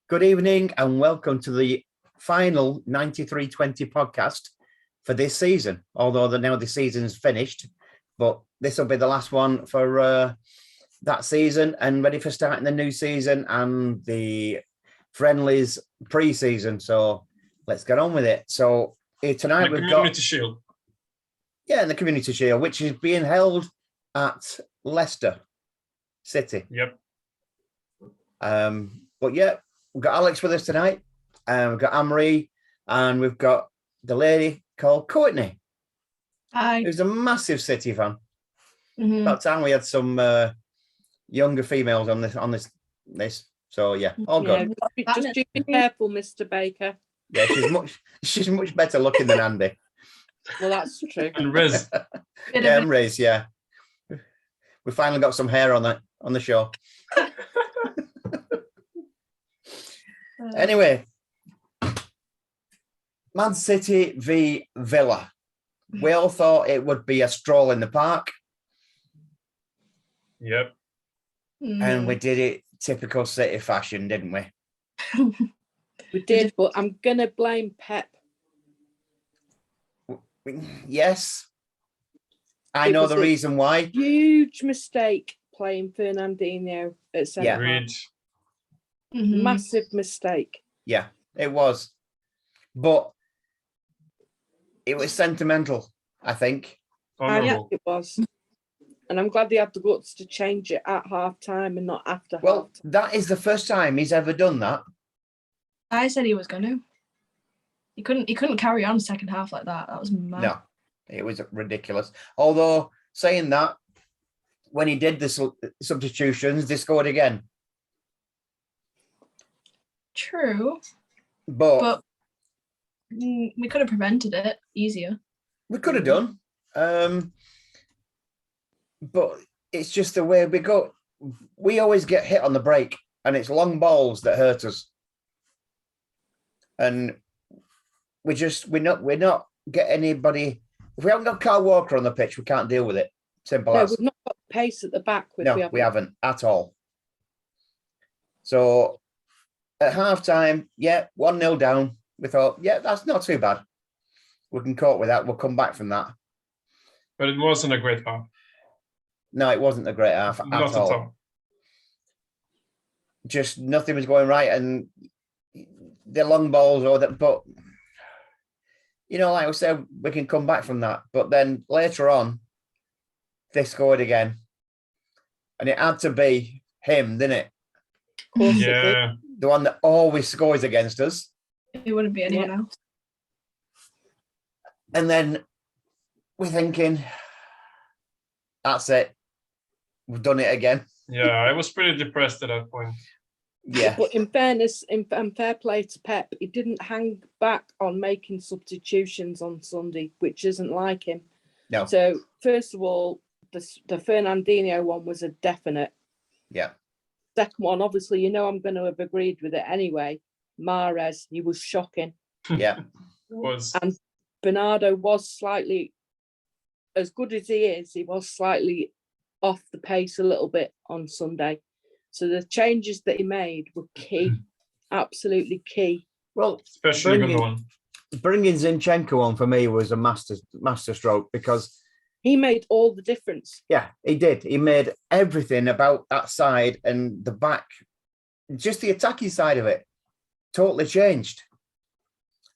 Good evening and welcome to the final 93-20 podcast for this season. Although now the season's finished, but this will be the last one for that season and ready for starting the new season and the friendlies pre-season. So let's get on with it. So here tonight we've got Community Shield. Yeah, and the Community Shield, which is being held at Leicester City. Yep. But yeah, we've got Alex with us tonight. We've got Anne-Marie, and we've got the lady called Courtney. Hi. Who's a massive City fan. Mm-hmm. About time we had some younger females on this. So yeah, all good. Just be careful, Mr. Baker. Yeah, she's much better looking than Andy. Well, that's true. And Riz. Yeah, and Riz, yeah. We finally got some hair on the show. Anyway, Man City v Villa. We all thought it would be a stroll in the park. Yep. And we did it typical City fashion, didn't we? We did, but I'm going to blame Pep. Yes. I know the reason why. Huge mistake playing Fernandinho at centre. Yeah. Agreed. Massive mistake. Yeah, it was. But it was sentimental, I think. Yeah, Honourable. it was. And I'm glad they had the guts to change it at half time and not after Well, half time. that is the first time he's ever done that. I said he was going to. He couldn't carry on second half like that. That was mad. No, it was ridiculous. Although, saying that, when he did the substitutions, they scored again. True, But we could have prevented it easier. we could have done. But it's just the way we go. We always get hit on the break, and it's long balls that hurt us. And we're not get anybody. If we haven't got Kyle Walker on the pitch, we can't deal with it. Simple No, as. we've not got pace at the back. No, we haven't at all. So at half time, 1-0 down. We thought, that's not too bad. We can cope with that. We'll come back from that. But it wasn't a great half. No, it wasn't a great half Not at all. Just nothing was going right, and the long balls or that. But like I said, we can come back from that. But then later on, they scored again, and it had to be him, didn't it? Of course it did. Yeah. The one that always scores against us. It wouldn't be anyone else. And then we're thinking, that's it. We've done it again. Yeah, I was pretty depressed at that point. Yeah. But in fairness, and fair play to Pep, he didn't hang back on making substitutions on Sunday, which isn't like him. No. So, first of all, the Fernandinho one was a definite. Yeah. Second one, obviously, I'm going to have agreed with it anyway. Mahrez, he was shocking. Yeah. It was. And Bernardo was slightly, as good as he was slightly off the pace a little bit on Sunday. So the changes that he made were key, absolutely key. Well, Especially the one. bringing Zinchenko on for me was a master stroke because He made all the difference. yeah, he did. He made everything about that side and the back, just the attacking side of it, totally changed.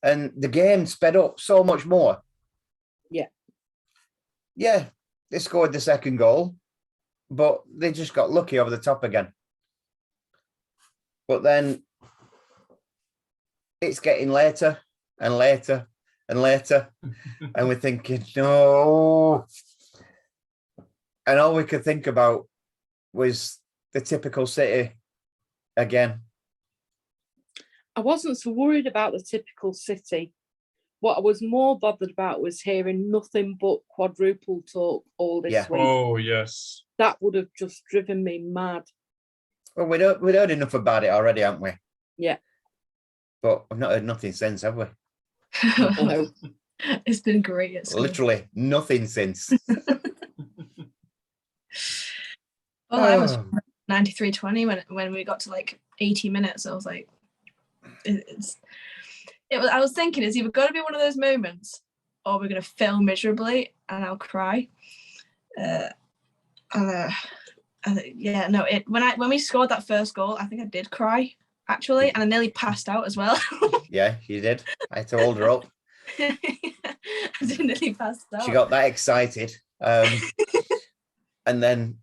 And the game sped up so much more. Yeah. Yeah, they scored the second goal, but they just got lucky over the top again. But then it's getting later and later and later. And we're thinking, no. And all we could think about was the typical City again. I wasn't so worried about the typical City. What I was more bothered about was hearing nothing but quadruple talk all this week. Oh, yes. That would have just driven me mad. Well, we'd heard enough about it already, haven't we? Yeah. But we've not heard nothing since, have we? No. It's been great. It's Literally nothing since. Well, I was 93-20 when we got to like 80 minutes. I was like, I was thinking it's either going to be one of those moments or we're going to fail miserably and I'll cry. When we scored that first goal, I think I did cry actually, and I nearly passed out as well. Yeah, you did. I had to hold her up. I did nearly pass out. She got that excited. And then,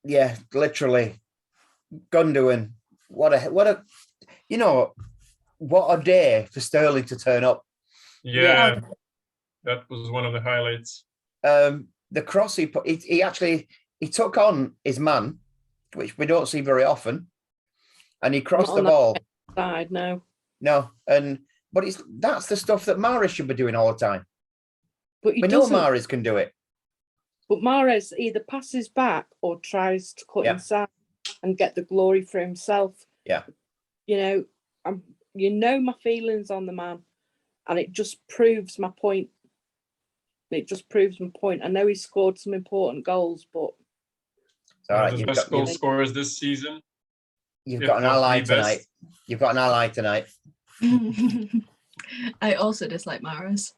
yeah, literally, Gundogan, what a day for Sterling to turn up. Yeah, that was one of the highlights. The cross he put, he took on his man, which we don't see very often, and he crossed the ball. Side, no, but that's the stuff that Mahrez should be doing all the time. But we know Mahrez can do it. But Mahrez either passes back or tries to cut inside and get the glory for himself. Yeah. My feelings on the man, and it just proves my point. I know he scored some important goals, but One of the best goal scorers this season. You've got an ally tonight. You've got an ally tonight. I also dislike Mahrez.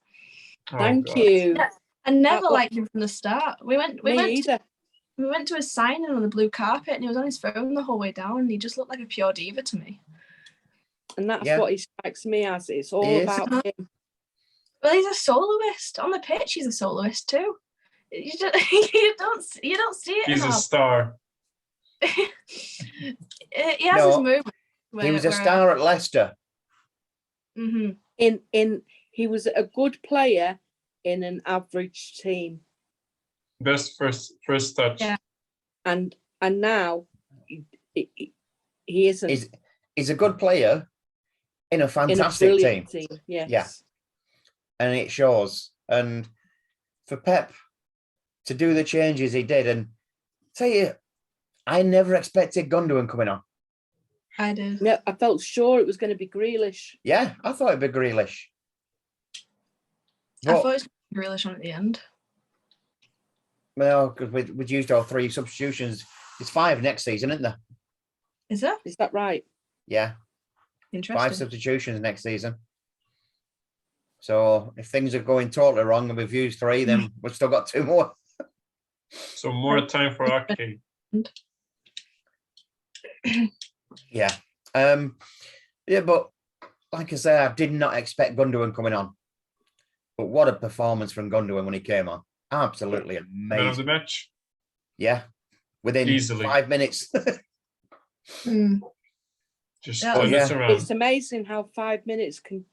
Thank you. I never liked him from the start. We went to his signing on the blue carpet, and he was on his phone the whole way down, and he just looked like a pure diva to me. And that's what he strikes me as. It's all about him. Well, he's a soloist on the pitch. He's a soloist too. You don't see it. He's a star. He has his moment. He was a star at Leicester. Mm-hmm. He was a good player in an average team. Best first touch. Yeah. And now he isn't. He's a good player in a fantastic team. Yes. Yeah. And it shows. And for Pep to do the changes he did, and tell you, I never expected Gundogan coming on. I did. No, I felt sure it was going to be Grealish. Yeah, I thought it'd be Grealish. I thought it was Grealish on at the end. Well, because we'd used our 3 substitutions. It's 5 next season, isn't there? Is there? Is that right? Yeah. Interesting. 5 substitutions next season. So if things are going totally wrong and we've used 3, then we've still got 2 more. So more time for arcade. Yeah. But like I say, I did not expect Gundogan coming on. But what a performance from Gundogan when he came on. Absolutely amazing. Man of the match. Yeah. Within Easily. 5 minutes. Just turn this around. It's amazing how 5 minutes can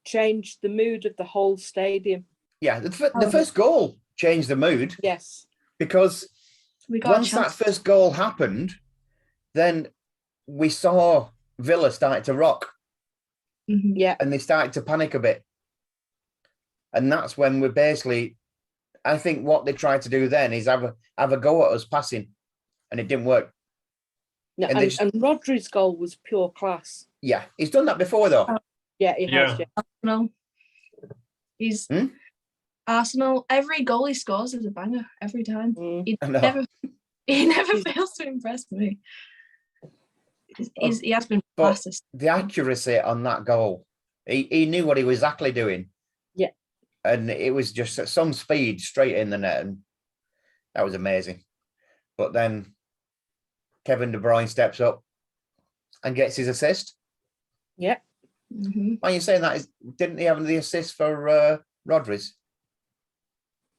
change the mood of the whole stadium. Yeah, the first goal changed the mood. Yes. Because once that first goal happened, then we saw Villa start to rock. Mm-hmm. Yeah. And they started to panic a bit. And that's when we basically, I think what they tried to do then is have a go at us passing. And it didn't work. No, and Rodri's goal was pure class. Yeah, he's done that before though. Yeah, he has. Yeah. Arsenal. He's Arsenal. Every goal he scores is a banger every time. He never fails to impress me. He has been fastest. The accuracy on that goal, he knew what he was exactly doing. Yeah, and it was just at some speed straight in the net, and that was amazing. But then Kevin De Bruyne steps up and gets his assist. Yeah. Mm-hmm. Why are you saying that? Didn't he have the assist for Rodri's?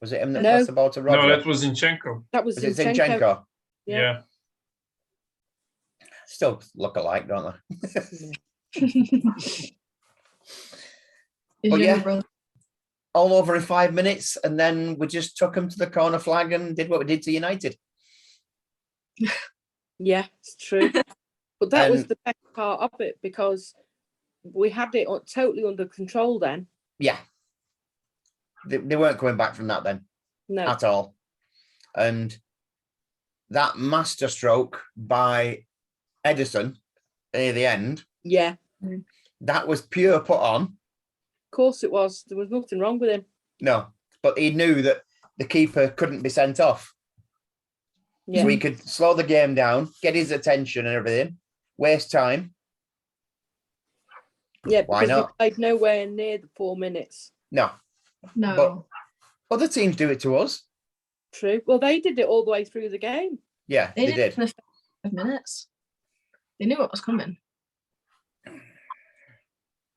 Was it him that passed the ball to Rodri? No, that was Zinchenko. That was Zinchenko. Yeah. Still look alike, don't they? But yeah, all over in 5 minutes, and then we just took him to the corner flag and did what we did to United. Yeah, it's true. But that was the best part of it, because we had it totally under control then. Yeah. They weren't coming back from that then. No. At all. And that masterstroke by Edison near the end. Yeah. That was pure put on. Of course it was. There was nothing wrong with him. No, but he knew that the keeper couldn't be sent off. Yeah. So he could slow the game down, get his attention and everything, waste time, Yeah, Why because we not? played nowhere near the 4 minutes. No, No. but other teams do it to us. True. Well, they did it all the way through the game. Yeah, They they did did. it in the first 5 minutes. They knew what was coming.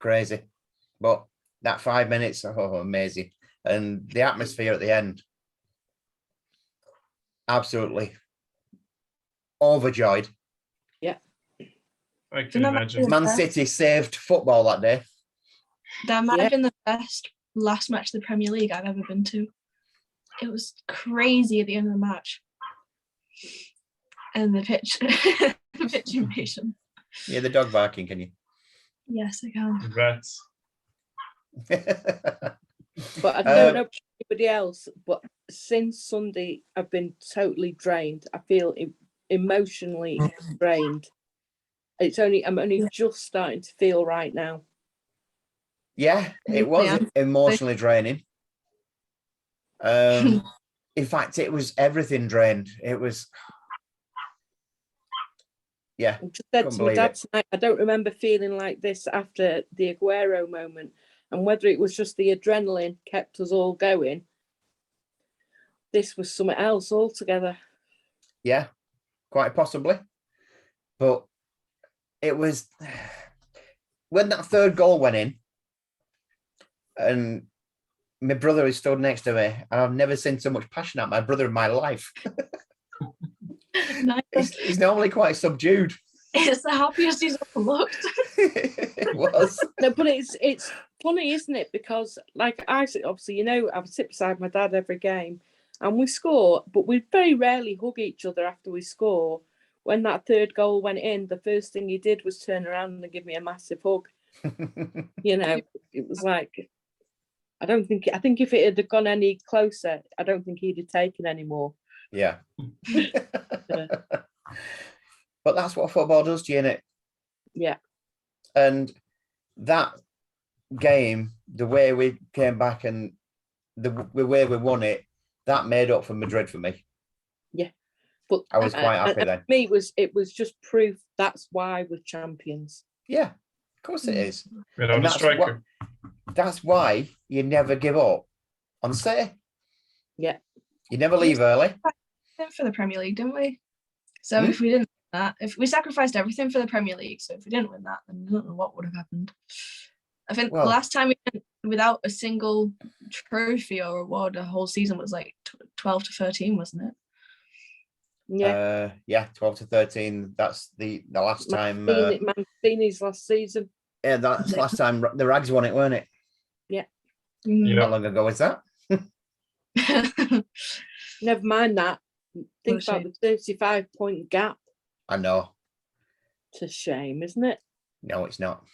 Crazy. But that 5 minutes, oh, amazing. And the atmosphere at the end, absolutely overjoyed. I can imagine. Man City saved football that day. That might have been the best last match of the Premier League I've ever been to. It was crazy at the end of the match. And the pitch, the pitch invasion. Yeah, the dog barking, can you? Yes, I can. Rats. But I don't know about anybody else, but since Sunday, I've been totally drained. I feel emotionally drained. I'm only just starting to feel right now. Yeah, it was emotionally draining. In fact, it was everything drained. It was, yeah. I just said to my dad tonight, I don't remember feeling like this after the Aguero moment. And whether it was just the adrenaline kept us all going, this was something else altogether. Yeah, quite possibly. But it was when that third goal went in, and my brother is stood next to me, and I've never seen so much passion at my brother in my life. He's normally quite subdued. It's the happiest he's ever looked. It was. No, but it's funny, isn't it? Because like obviously, I sit beside my dad every game, and we score, but we very rarely hug each other after we score. When that third goal went in, the first thing he did was turn around and give me a massive hug. It was like, I think if it had gone any closer, I don't think he'd have taken any more. Yeah. But that's what football does to you, innit? Yeah. And that game, the way we came back and the way we won it, that made up for Madrid for me. Yeah. But I was quite happy then. For me, it was just proof that's why we're champions. Yeah, of course it is. Without a striker. That's why you never give up on City. Yeah. You never leave early. For the Premier League, didn't we? So if we didn't win that, if we sacrificed everything for the Premier League, so if we didn't win that, then I don't know what would have happened. I think the last time we went without a single trophy or award a whole season was like 12 to 13, wasn't it? Yeah. 12 to 13. That's the last time. Mancini's last season. Yeah, that's the last time the Rags won it, weren't it? Yeah. How long ago was that? Never mind that. Think about the 35-point gap. I know. It's a shame, isn't it? No, it's not.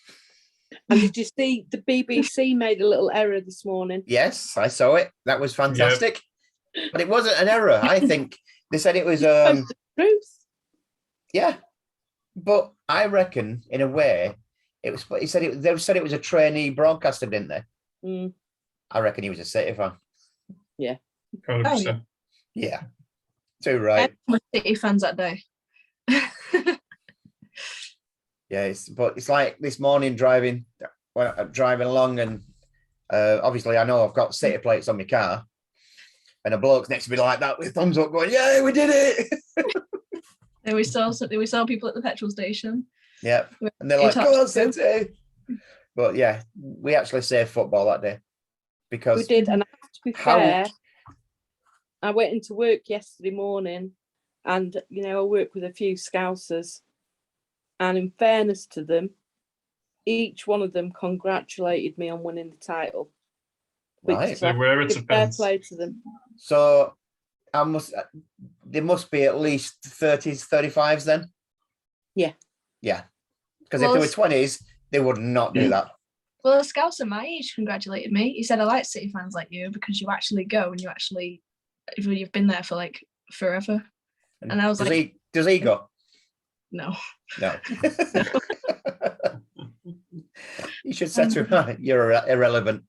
And did you see the BBC made a little error this morning? Yes, I saw it. That was fantastic. Yep. But it wasn't an error. I think they said it was truth. Yeah. But I reckon in a way it was they said it was a trainee broadcaster, didn't they? Mm. I reckon he was a City fan. Yeah. 100%. Yeah. Too right. City fans that day. Yeah, it's like this morning driving along, and obviously I know I've got City plates on my car, and a bloke's next to me like that with thumbs up, going, "Yeah, we did it!" And we saw people at the petrol station. Yeah, and they're like, "Go on, City!" But yeah, we actually saved football that day because we did. And I have to be fair, I went into work yesterday morning, and I work with a few Scousers. And in fairness to them, each one of them congratulated me on winning the title. Right. Where it's a fair play to them. So there must be at least 30s, 35s then? Yeah. Yeah. Because if they were 20s, they would not do that. Well, a Scouser my age congratulated me. He said, I like City fans like you because you actually go and you've been there for like forever. And I was does he go? No. You should say to her, you're irrelevant.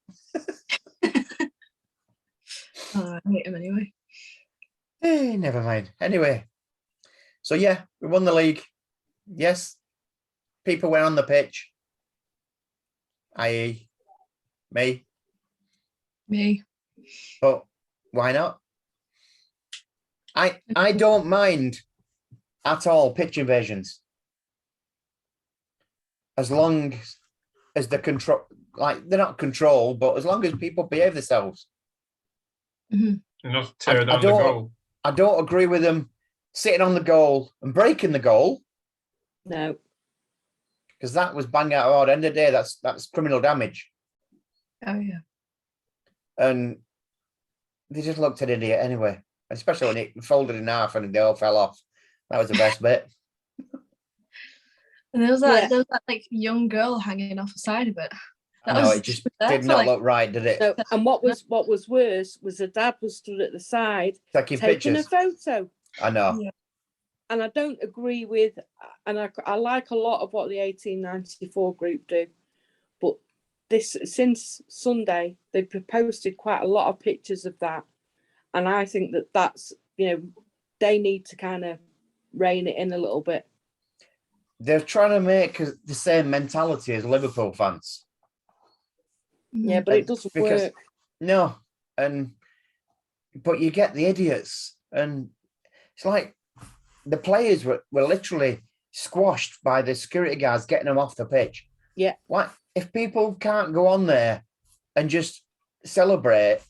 I hate him anyway. Hey, never mind. Anyway, so yeah, we won the league. Yes, people were on the pitch. i.e. me. Me. But why not? I don't mind at all pitch invasions. As long as the control, like they're not controlled, but as long as people behave themselves. Mm-hmm. And not tear down the goal. I don't agree with them sitting on the goal and breaking the goal. No. Because that was bang out of order. End of the day, that's criminal damage. Oh yeah. And they just looked an idiot anyway. Especially when it folded in half and they all fell off. That was the best bit. And there was that like young girl hanging off the side of it. I know, it just did not look right, did it? No, and what was worse was the dad was stood at the side taking pictures. A photo. I know. Yeah. And I don't agree with, and I like a lot of what the 1894 group do, but since Sunday they've posted quite a lot of pictures of that, and I think that's they need to kind of rein it in a little bit. They're trying to make the same mentality as Liverpool fans. Yeah, but it doesn't work. No, but you get the idiots, and it's like the players were literally squashed by the security guards getting them off the pitch. Yeah. Why, if people can't go on there and just celebrate,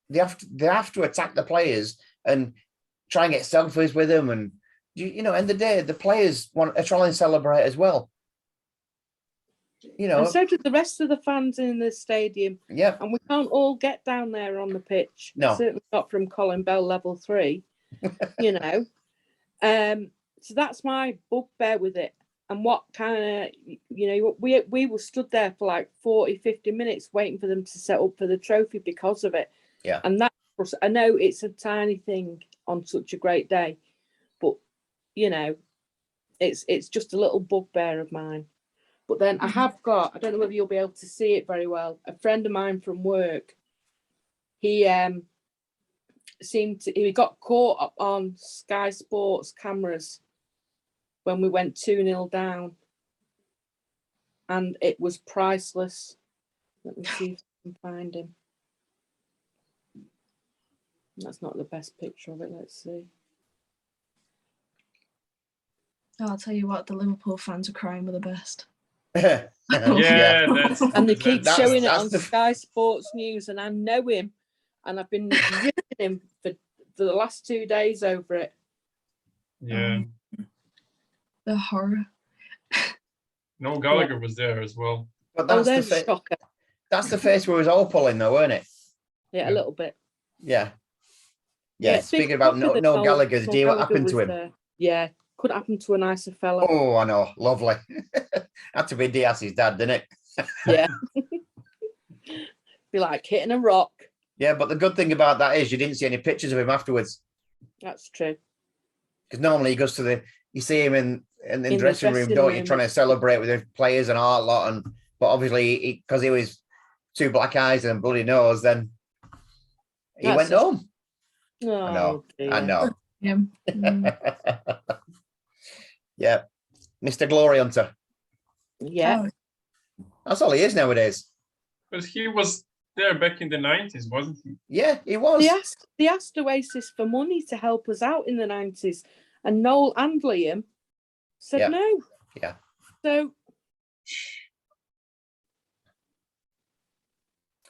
they have to attack the players and try and get selfies with them, and end of the day, the players want to try and celebrate as well. And so do the rest of the fans in the stadium. Yeah. And we can't all get down there on the pitch. No. Certainly not from Colin Bell level 3. So that's my bugbear with it. And what kind of, we were stood there for like 40, 50 minutes waiting for them to set up for the trophy because of it. Yeah. And I know it's a tiny thing on such a great day, but it's just a little bugbear of mine. But then I have got, I don't know whether you'll be able to see it very well, a friend of mine from work, he got caught up on Sky Sports cameras when we went 2-0 down, and it was priceless. Let me see if I can find him. That's not the best picture of it. Let's see. I'll tell you what, the Liverpool fans are crying with the best. Yeah, and they keep showing it on Sky Sports News, and I know him, and I've been ripping him for the last 2 days over it. Yeah. The horror. No, Gallagher was there as well. But that's the shocker. That's the face we was all pulling, though, weren't it? Yeah, a little bit. Yeah. Speaking about no Gallagher, do you what happened to him? There. Yeah, could happen to a nicer fella. Oh, I know, lovely. Had to be Diaz's dad, didn't it? Yeah. Be like hitting a rock. Yeah, but the good thing about that is you didn't see any pictures of him afterwards. That's true. Because normally he goes to you see him in the dressing room, don't you, trying to celebrate with the players and all that lot. But obviously, because he was 2 black eyes and a bloody nose, then he went home. Oh, I know. Yeah. Yeah. Mr. Glory Hunter. Yeah. That's all he is nowadays. Because he was there back in the 90s, wasn't he? Yeah, he was. They asked Oasis for money to help us out in the 90s, and Noel and Liam said no. Yeah. So.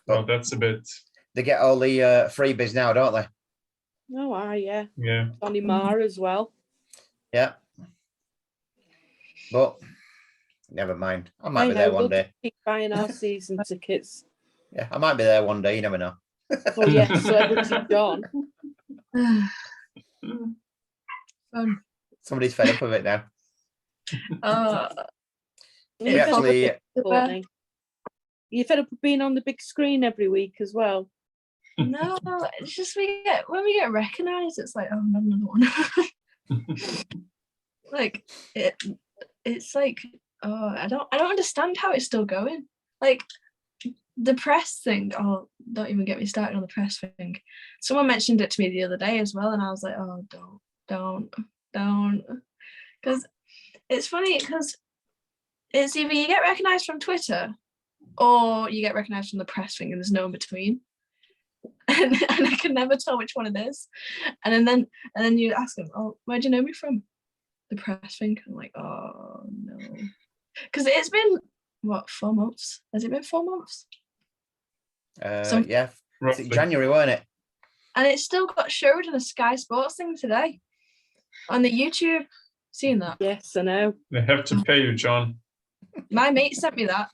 Well, that's a bit. They get all the freebies now, don't they? Oh, yeah. Yeah. Johnny Marr as well. Yeah. But never mind. I might be there one day. Keep buying our season tickets. Yeah, I might be there one day. You never know. Oh, yeah. Celebrity John. Somebody's fed up of it now. We actually. You fed up with being on the big screen every week as well? No, it's just when we get recognised, it's like, oh, another one. Like it's like, oh, I don't understand how it's still going. Like the press thing. Oh, don't even get me started on the press thing. Someone mentioned it to me the other day as well, and I was like, oh, don't, because it's funny because it's either you get recognised from Twitter or you get recognised from the press thing and there's no in between. And I can never tell which one it is. And then you ask them, oh, where do you know me from? The press thing. I'm like, oh no. Because it's been, what, 4 months? Has it been 4 months? Yeah, Roughly. January, weren't it? And it still got showed in a Sky Sports thing today on the YouTube. Seen that? Yes, I know. They have to pay you, John. My mate sent me that.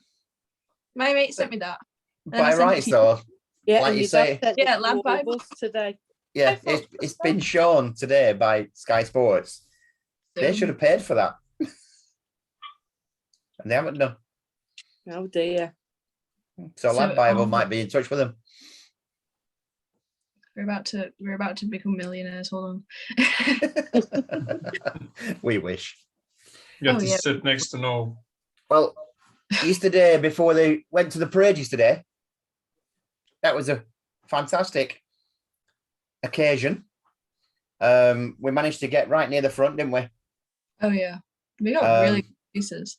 And then By I sent it rights, to you. though. Yeah, Like and you my say. dad sent Yeah, it to Lad all of Bible. us today. Yeah, I thought it's been shown today by Sky Sports. They should have paid for that. And they haven't done. Oh dear. So Lad Bible oh, might be in touch with them. We're about to become millionaires. Hold on. We wish. You have Oh, to yeah. sit next to Noel. Well, yesterday, before they went to the parade yesterday, that was a fantastic occasion. We managed to get right near the front, didn't we? Oh yeah, we got really good pieces.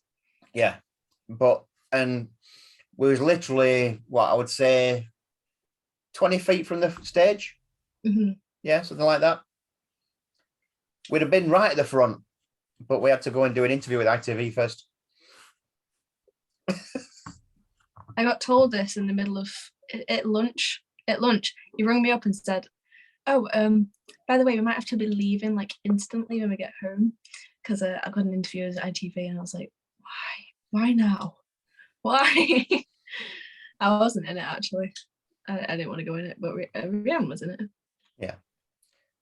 Yeah, and we was literally what I would say 20 feet from the stage. Mm-hmm. Yeah, something like that. We'd have been right at the front, but we had to go and do an interview with ITV first. I got told this in the middle of at lunch. At lunch, he rang me up and said, "Oh, by the way, we might have to be leaving like instantly when we get home because I got an interview with ITV." And I was like, "Why? Why now? Why?" I wasn't in it actually. I didn't want to go in it, but Rhiannon was in it. Yeah,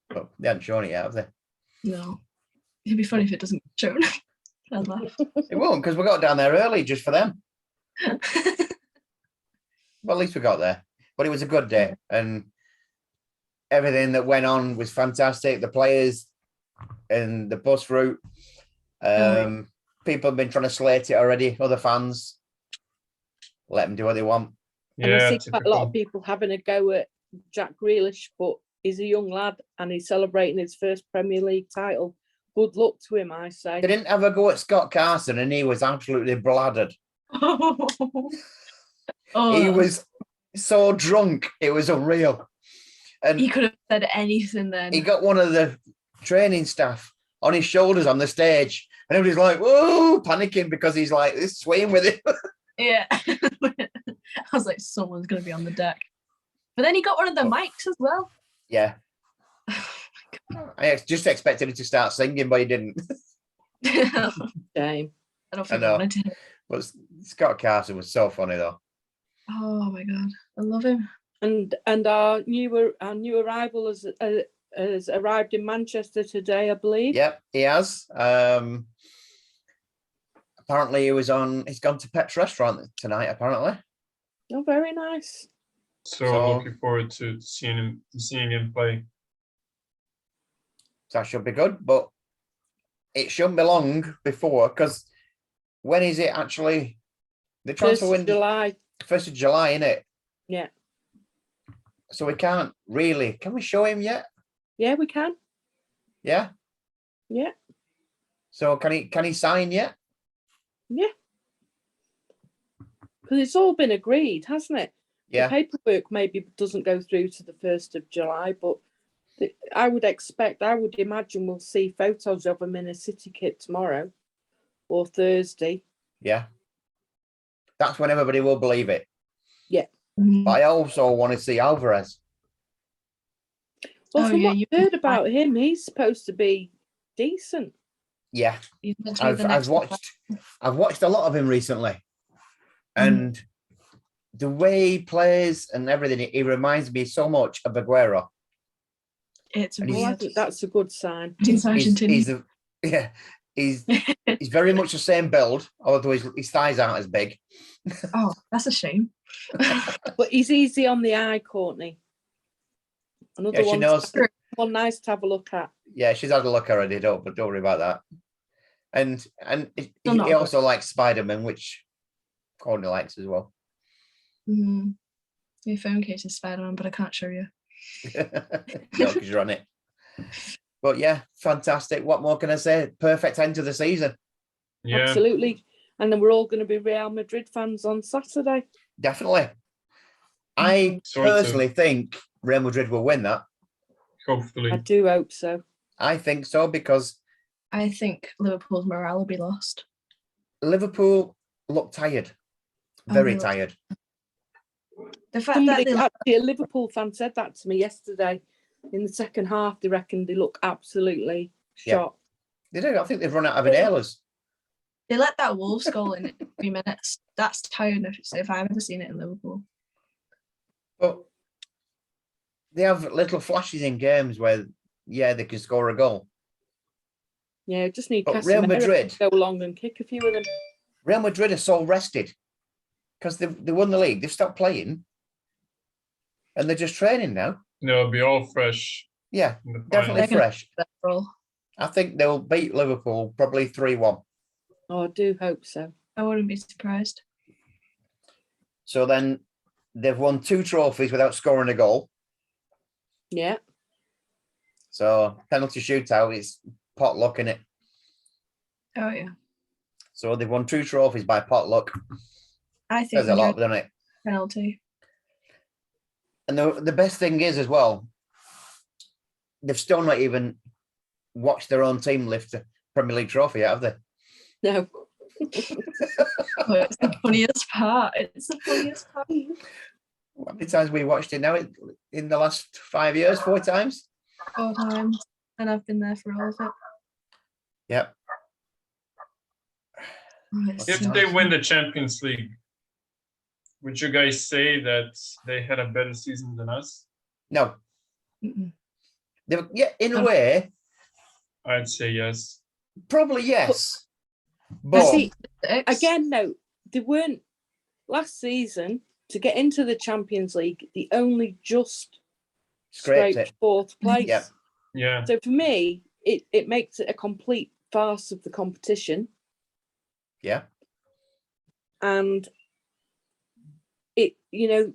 but they hadn't shown it yet, have they? No, it'd be funny if it doesn't get shown. I'd laugh. It won't, because we got down there early just for them. Well, at least we got there. But it was a good day, and everything that went on was fantastic. The players and the bus route. People have been trying to slate it already. Other fans, let them do what they want. And I Yeah, see quite a lot of typical. people having a go at Jack Grealish, but he's a young lad and he's celebrating his first Premier League title. Good luck to him, I say. They didn't have a go at Scott Carson, and he was absolutely bladdered. He was so drunk, it was unreal. And he could have said anything then. he got one of the training staff on his shoulders on the stage, and everybody's like, whoa, panicking because he's like this swaying with it. Yeah. I was like, someone's going to be on the deck. But then he got one of the mics as well. Yeah. I just expected him to start singing, but he didn't. Shame. I don't think I I know. wanted to. But Scott Carson was so funny, though. Oh my God. I love him. And our new arrival has arrived in Manchester today, I believe. Yep, he has. Apparently, he's gone to Pet's restaurant tonight, apparently. Oh, very nice. So looking forward to seeing him play. So that should be good, but it shouldn't be long before, because when is it actually? The transfer 1st of July. 1st of July, isn't it? Yeah. So we can't really. Can we show him yet? Yeah, we can. Yeah. Yeah. So can he sign yet? Yeah. Because it's all been agreed, hasn't it? Yeah. The paperwork maybe doesn't go through to the 1st of July, but I would imagine we'll see photos of him in a City kit tomorrow or Thursday. Yeah. That's when everybody will believe it. Yeah. But I also want to see Alvarez. Well, Oh, from yeah, what I heard about him, he's supposed to be decent. Yeah. He's meant to be the I've watched a lot of him recently. Mm. And the way he plays and everything, he reminds me so much of Aguero. It's And Well, I weird. think that's a good sign. He's Argentinian. He's very much the same build, although his thighs aren't as big. Oh, that's a shame. But he's easy on the eye, Courtney. Another Yeah, she knows. one nice to have a look at. Yeah, she's had a look already. Don't worry about that. And Still not he good. also likes Spider-Man, which Courtney likes as well. Mm-hmm. Your phone case is Spider-Man, but I can't show you. No, because you're on it. But yeah, fantastic. What more can I say? Perfect end to the season. Yeah. Absolutely. And then we're all going to be Real Madrid fans on Saturday. Definitely. I Sort of. personally think Real Madrid will win that. Hopefully. I do hope so. I think so because I think Liverpool's morale will be lost. Liverpool look tired. Very tired. The fact Somebody, that actually, a Liverpool fan said that to me yesterday. In the second half, they reckon they look absolutely shocked. They do. I think they've run out of inhalers. they let that Wolves goal in 3 minutes. That's tired if I've ever seen it in Liverpool. But they have little flashes in games where, they can score a goal. Yeah, just need But Real Casemiro Madrid, to go along and kick a few of them. Real Madrid are so rested because they won the league. They've stopped playing and they're just training now. They'll be all fresh. Yeah, in the final. definitely fresh. Goal. I think they'll beat Liverpool probably 3-1. Oh, I do hope so. I wouldn't be surprised. So then they've won 2 trophies without scoring a goal. Yeah. So penalty shootout is potluck in it. Oh yeah. So they've won 2 trophies by potluck. I think There's a lot, doesn't it? penalty. And the best thing is as well, they've still not even watched their own team lift a Premier League trophy, have they? No. Oh, it's the funniest part. It's the funniest part. How many times we watched it now in the last 5 years? 4 times? 4 times. And I've been there for all of it. Yep. Oh, it's If so they fun. win the Champions League, would you guys say that they had a better season than us? No. Mm-mm. In a way, I'd say yes. probably yes. I But see, again, no, they weren't last season to get into the Champions League. They only just Scraped scraped it. 4th place. Yep. Yeah. So for me, it makes it a complete farce of the competition. Yeah. And it, if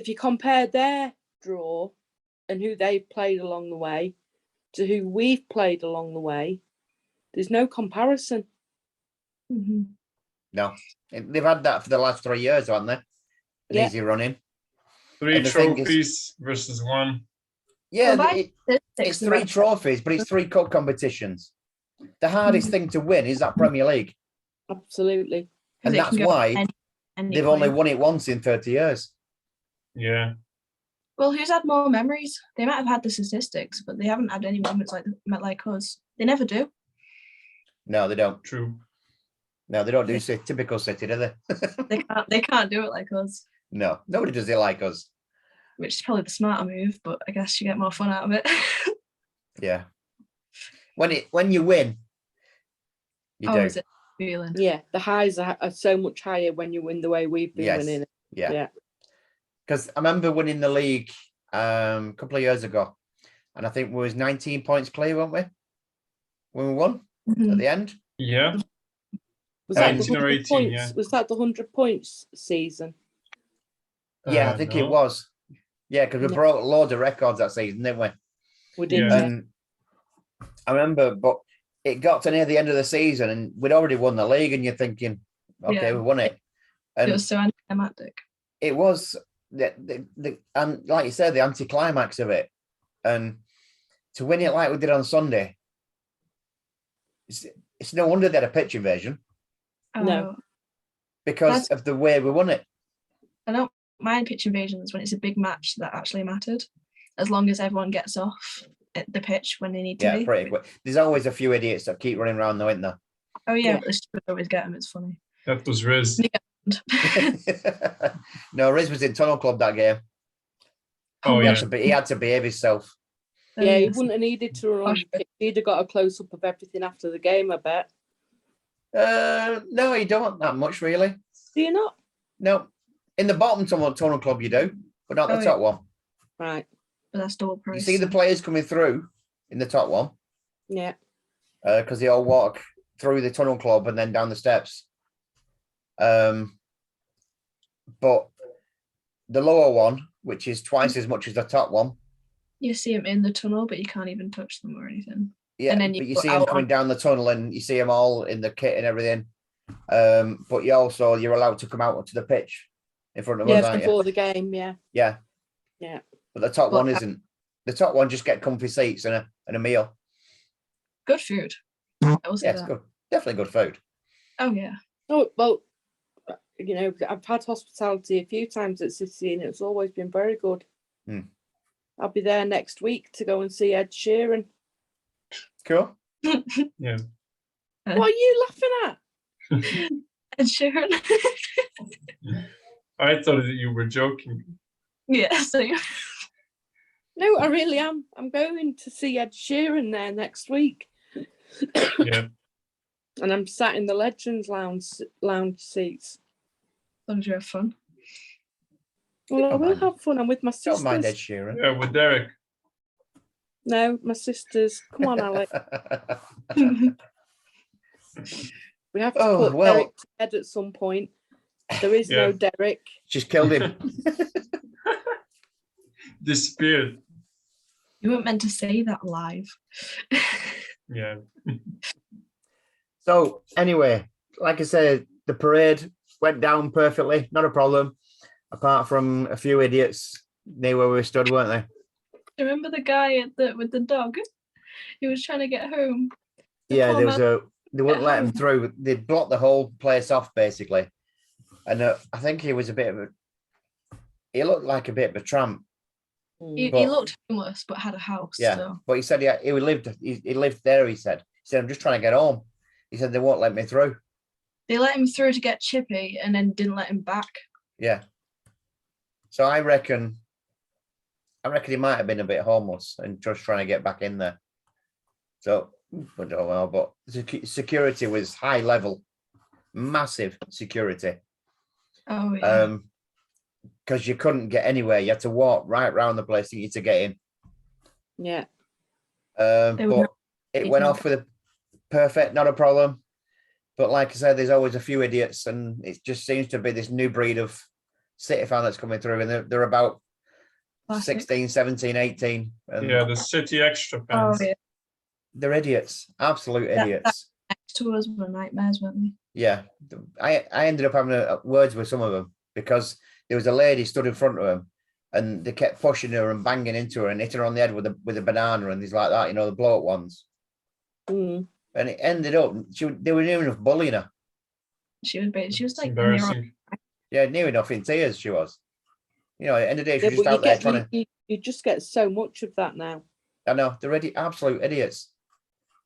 you compare their draw and who they played along the way to who we've played along the way, there's no comparison. Mhm. No. They've had that for the last 3 years, haven't they? An Yeah. easy running. 3 And the thing is- trophies versus 1. Yeah, Well, it's 3 trophies, but it's 3 cup competitions. The hardest thing to win is that Premier League. Absolutely. And It that's can go why any they've only point. won it once in 30 years. Yeah. Well, who's had more memories? They might have had the statistics, but they haven't had any moments like us. They never do. No, they don't. True. No, they don't do typical City, do they? They can't do it like us, No, nobody does it like us. which is probably the smarter move, but I guess you get more fun out of it. Yeah. When you win, you do. Is it feeling? Yeah, the highs are so much higher when you win the way we've been Yes. winning. Yeah. Because I remember winning the league a couple of years ago, and I think we was 19 points clear, weren't we? When we won Mhm. at the end. Yeah. Was that the 19 or 100 18, points? yeah. Was that the 100 points season? Yeah, I think it No. was. Yeah, because we No. broke loads of records that season, didn't we? We did. Yeah. Yeah. And I remember, but it got to near the end of the season, and we'd already won the league, and you're thinking, okay, Yeah. we won it. And It was so anticlimactic. it was and like you said, the anticlimax of it, and to win it like we did on Sunday, it's no wonder they had a pitch invasion No. because of the way we won it. I don't mind pitch invasions when it's a big match that actually mattered, as long as everyone gets off at the pitch when they need to Yeah, be. pretty quick. There's always a few idiots that keep running around, though, isn't there? Oh yeah, Yeah. but they should always get them. It's funny. That was Riz. No, Riz was in Tunnel Club that game. Oh, he, yeah. he had to behave himself. Yeah, he yes. wouldn't have needed to run. He'd have got a close up of everything after the game, I bet. No, you don't that much, really. Do you not? No. In the bottom Tunnel Club, you do, but not the Oh, top one. Right. But that's double price. You see the players coming through in the top one Yeah. because they all walk through the Tunnel Club and then down the steps. But the lower one, which is twice as much as the top one, You see them in the tunnel, but you can't even touch them or anything. Yeah, And then but you go see them out coming down the tunnel and you see them all in the kit and everything. But you're allowed to come out onto the pitch in front of us, aren't you? before the game, yeah. Yeah. Yeah. But the top But- one isn't. The top one just get comfy seats and a meal. Good food. I will say Yeah, it's that. good. Definitely good food. Oh yeah. Oh, well, you know, I've had hospitality a few times at City and it's always been very good. Hmm. I'll be there next week to go and see Ed Sheeran. Cool. Yeah. What are you laughing at? Ed Sheeran. I thought that you were joking. Yeah. So No, I really am. I'm going to see Ed Sheeran there next week. Yeah. And I'm sat in the Legends lounge seats. as long as you have fun. Well, I Don't will mind. have fun. I'm with my Don't mind Ed sisters. Sheeran. Yeah, with Derek. No, my sisters. Come on, Alex. We have to Oh, put well. Derek to bed at some point. There is no Yeah. Derek. She's killed him. Disappeared. You weren't meant to say that live. Yeah. So anyway, like I said, the parade went down perfectly, not a problem. Apart from a few idiots near where we stood, weren't they? Remember the guy with the dog? He was trying to get home. The Yeah, poor there was man. they wouldn't let him home. through. They blocked the whole place off basically, and I think he was he looked like a bit of a tramp. He But- looked homeless but had a house. Yeah, So. but he said he lived there. He said I'm just trying to get home. He said they won't let me through. They let him through to get Chippy and then didn't let him back. Yeah. So I reckon he might have been a bit homeless and just trying to get back in there. So I don't know, but security was high level, massive security. Oh yeah. Because you couldn't get anywhere. You had to walk right around the place to get in. Yeah. They were But it went off with a perfect, not a problem. But like I said, there's always a few idiots, and it just seems to be this new breed of City fan that's coming through, and they're about Classic. 16, 17, 18. And Yeah, the City Extra Oh fans. yeah. they're idiots, absolute That- idiots. Next to us were nightmares, weren't they? Yeah, I ended up having words with some of them because there was a lady stood in front of them, and they kept pushing her and banging into her and hitting her on the head with a banana and things like that. You know, the blow up ones. Mm. And it ended up they were near enough bullying her. She was It's like embarrassing. Yeah, near enough in tears she was. You know, at the end of the day, she Yeah, was just but out there trying to. you just get so much of that now. I know they're absolute idiots.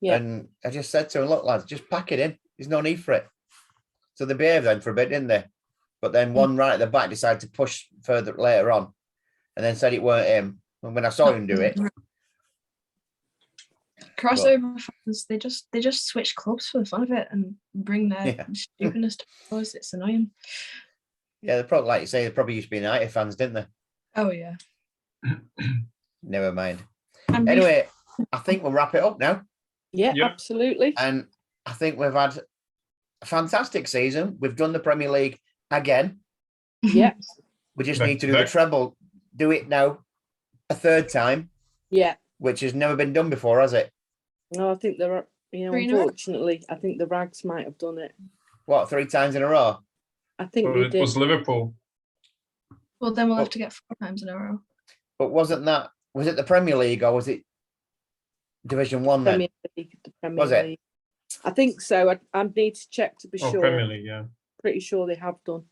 Yeah. And I just said to him, look, lads, just pack it in. There's no need for it. So they behaved then for a bit, didn't they? But then one right at the back decided to push further later on and then said it weren't him. And when I saw him do it, crossover fans, they just switch clubs for the fun of it and bring their Yeah. stupidness to us. It's annoying. yeah, they probably, like you say, they probably used to be United fans, didn't they? Oh yeah. Never mind. And Anyway, I think we'll wrap it up now. Yeah, Yep. absolutely. And I think we've had a fantastic season. We've done the Premier League again. Yeah. We just Back need to to do the back. treble, do it now a third time, Yeah. which has never been done before, has it? No, I think there are, Three in a row? unfortunately, I think the Rags might have done it. What, 3 times in a row? I think Well, they it did. was Liverpool. well, then we'll Oh. have to get 4 times in a row. But was it the Premier League or was it Division 1 then? Premier League, the Premier Was it? League. I think so. I need to check to be Oh, sure. Premier League, yeah. Pretty sure they have done.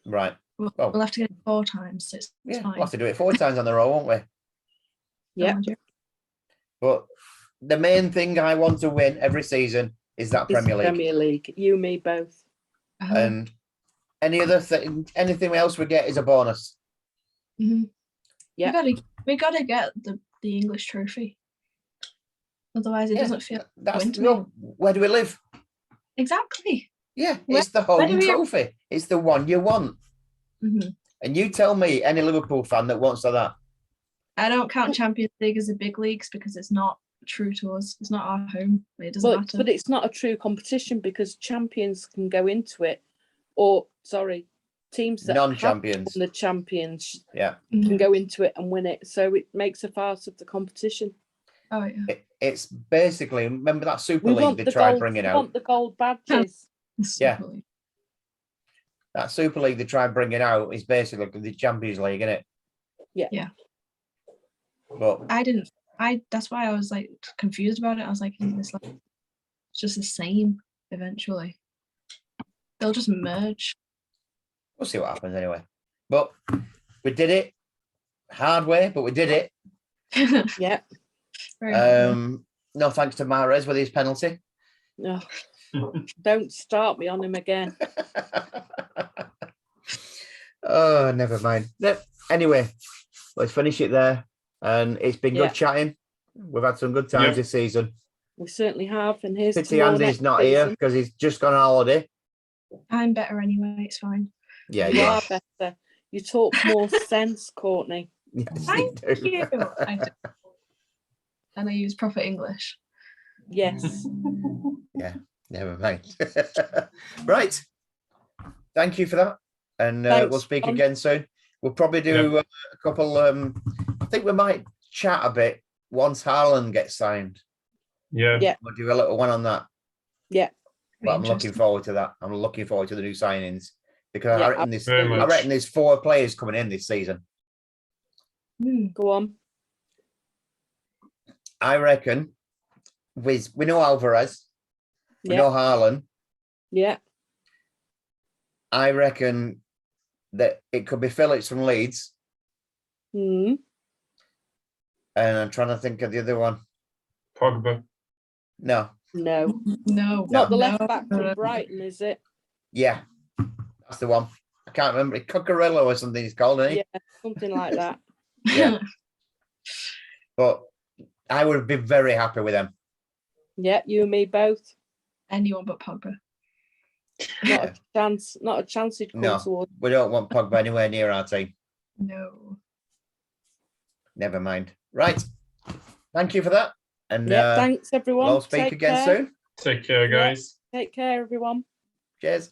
Right. We'll, Oh. we'll have to get it 4 times. So it's Yeah, fine. we'll have to do it 4 times on the row, won't we? Yeah. But the main thing I want to win every season is that It's Premier League. Premier League. You, me, both. And any other thing, anything else we get is a bonus. Mhm. Yeah. We gotta get the English trophy. Otherwise, it Yeah, doesn't feel That's win to me. no, where do we live? Exactly. Yeah, Where- it's the where do home we- trophy. It's the one you want. Mhm. And you tell me any Liverpool fan that wants that. I don't count Champions League as the big leagues because it's not true to us. It's not our home. It doesn't matter. But it's not a true competition because champions can go into it, or sorry, teams that Non-champions. have won the champions Yeah. Mhm. can go into it and win it. So it makes a farce of the competition. Oh yeah. it's basically, remember that Super We League want they the tried gold. bringing We out? want the gold badges. Yeah. That Super League they tried bringing out is basically the Champions League, isn't it? Yeah. But That's why I was like confused about it. I was like, isn't this like it's just the same eventually? They'll just merge. we'll see what happens anyway. But we did it. Hard way, but we did it. Yeah. Very hard. No thanks to Mahrez with his penalty. No, don't start me on him again. Oh, never mind. Anyway, let's finish it there. And it's been Yeah. good chatting. We've had some good times Yep. this season. We certainly have. And here's Pity to more Andy's next not here season. because he's just gone on holiday. I'm better anyway. It's fine. Yeah, You you are are. better. You talk more sense, Courtney. Yes, Thank you do. you. And I use proper English. Yes. Yeah, never mind. Right. Thank you for that. And Thanks, we'll speak John. again soon. We'll probably do a couple. I think we might chat a bit once Haaland gets signed. Yeah. Yeah. We'll do a little one on that. Yeah. But I'm looking Interesting. forward to that. I'm looking forward to the new signings because Yeah, Very I much. reckon there's 4 players coming in this season. Go on. I reckon we know Alvarez, we Yeah. know Haaland. Yeah. I reckon that it could be Phillips from Leeds, Mm. and I'm trying to think of the other one. Pogba. No, No. No. Not the no, left back no, from no. Brighton, is it? yeah, that's the one. I can't remember. Cucurella or something he's called, isn't he? Yeah. Something like that. Yeah. But I would be very happy with them. Yeah. You and me both. Anyone but Pogba. Not a chance. Not a chance he'd come No. towards. We don't want Pogba anywhere near our team. No. Never mind. Right. Thank you for that. And Yeah. Thanks, everyone. we'll speak Take again care. soon. Take care, Yeah. guys. Take care, everyone. Cheers.